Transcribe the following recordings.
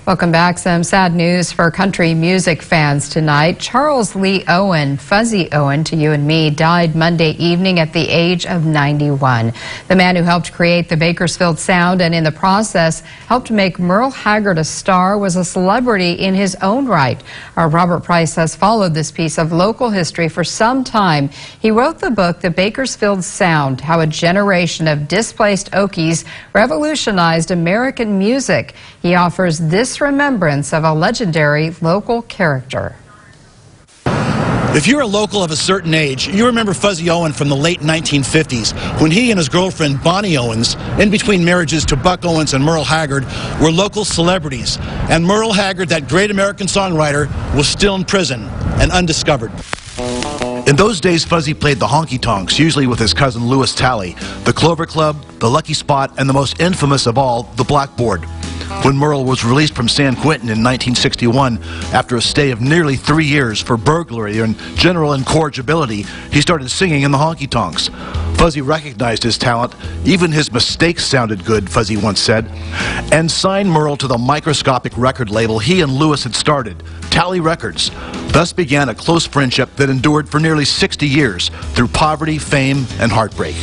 Welcome back. Some sad news for country music fans tonight. Charles Lee Owen, Fuzzy Owen to you and me, died Monday evening at the age of 91. The man who helped create the Bakersfield sound and in the process helped make Merle Haggard a star was a celebrity in his own right. Our Robert Price has followed this piece of local history for some time. He wrote the book, The Bakersfield Sound, How a Generation of Displaced Okies Revolutionized American Music. He offers this remembrance of a legendary local character. If you're a local of a certain age, you remember Fuzzy Owen from the late 1950s, when he and his girlfriend Bonnie Owens, in between marriages to Buck Owens and Merle Haggard, were local celebrities. And Merle Haggard, that great American songwriter, was still in prison and undiscovered. In those days, Fuzzy played the honky-tonks, usually with his cousin Louis Talley, the Clover Club, the Lucky Spot, and the most infamous of all, the Blackboard. When Merle was released from San Quentin in 1961, after a stay of nearly 3 years for burglary and general incorrigibility, he started singing in the honky-tonks. Fuzzy recognized his talent. Even his mistakes sounded good, Fuzzy once said, and signed Merle to the microscopic record label he and Louis had started, Tally Records. Thus began a close friendship that endured for nearly 60 years through poverty, fame, and heartbreak.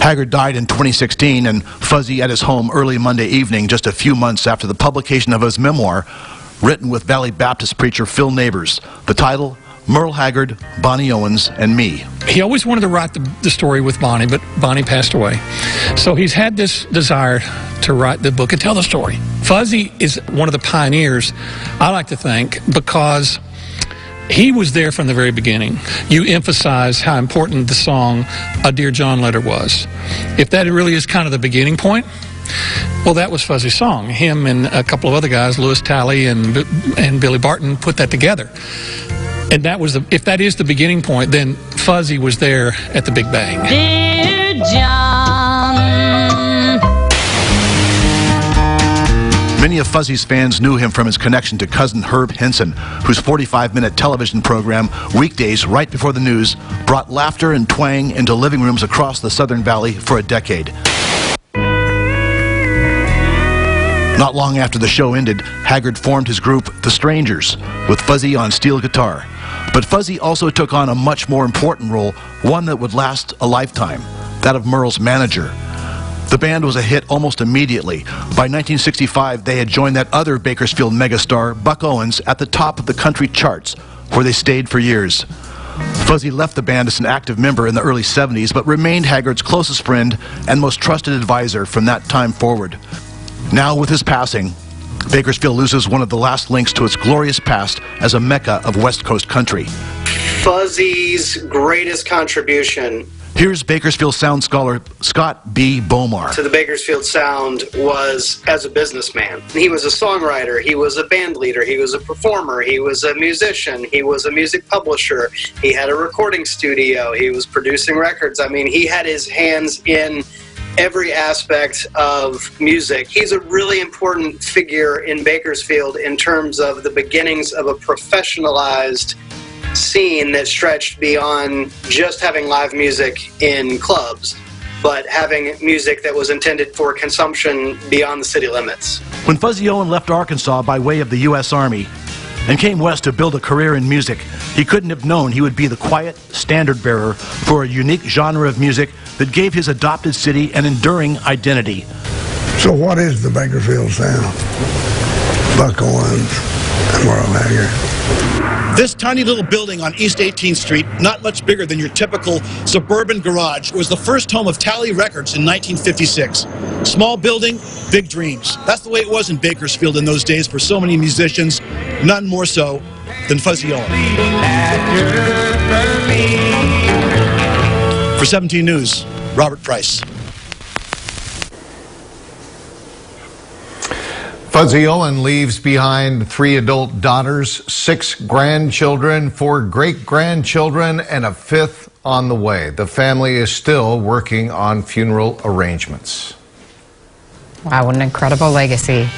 Haggard died in 2016, and Fuzzy at his home early Monday evening, just a few months after the publication of his memoir, written with Valley Baptist preacher Phil Neighbors. The title, Merle Haggard, Bonnie Owens, and Me. He always wanted to write the story with Bonnie, but Bonnie passed away. So he's had this desire to write the book and tell the story. Fuzzy is one of the pioneers, I like to think, because he was there from the very beginning. You emphasize how important the song A Dear John Letter was. If that really is kind of the beginning point, well, that was Fuzzy's song. Him and a couple of other guys, Louis Talley and Billy Barton, put that together. And that was if that is the beginning point, then Fuzzy was there at the Big Bang. Dear John. Many of Fuzzy's fans knew him from his connection to cousin Herb Henson, whose 45-minute television program, weekdays right before the news, brought laughter and twang into living rooms across the Southern Valley for a decade. Not long after the show ended, Haggard formed his group, The Strangers, with Fuzzy on steel guitar. But Fuzzy also took on a much more important role, one that would last a lifetime, that of Merle's manager. The band was a hit almost immediately. By 1965, they had joined that other Bakersfield megastar, Buck Owens, at the top of the country charts, where they stayed for years. Fuzzy left the band as an active member in the early 70s, but remained Haggard's closest friend and most trusted advisor from that time forward. Now, with his passing, Bakersfield loses one of the last links to its glorious past as a mecca of West Coast country. Fuzzy's greatest contribution, here's Bakersfield sound scholar Scott B. Bomar. to the Bakersfield sound was as a businessman. He was a songwriter, he was a band leader, he was a performer, he was a musician, he was a music publisher, he had a recording studio, he was producing records. I mean, he had his hands in every aspect of music. He's a really important figure in Bakersfield in terms of the beginnings of a professionalized scene that stretched beyond just having live music in clubs, but having music that was intended for consumption beyond the city limits. When Fuzzy Owen left Arkansas by way of the U.S. Army and came west to build a career in music, he couldn't have known he would be the quiet standard bearer for a unique genre of music that gave his adopted city an enduring identity. So what is the Bakersfield sound? Buck Owens and Merle Haggard. This tiny little building on East 18th Street, not much bigger than your typical suburban garage, was the first home of Tally Records in 1956. Small building, big dreams. That's the way it was in Bakersfield in those days for so many musicians, none more so than Fuzzy Owen. For 17 News, Robert Price. Fuzzy Owen leaves behind 3 adult daughters, 6 grandchildren, 4 great-grandchildren, and a 5th on the way. The family is still working on funeral arrangements. Wow, what an incredible legacy.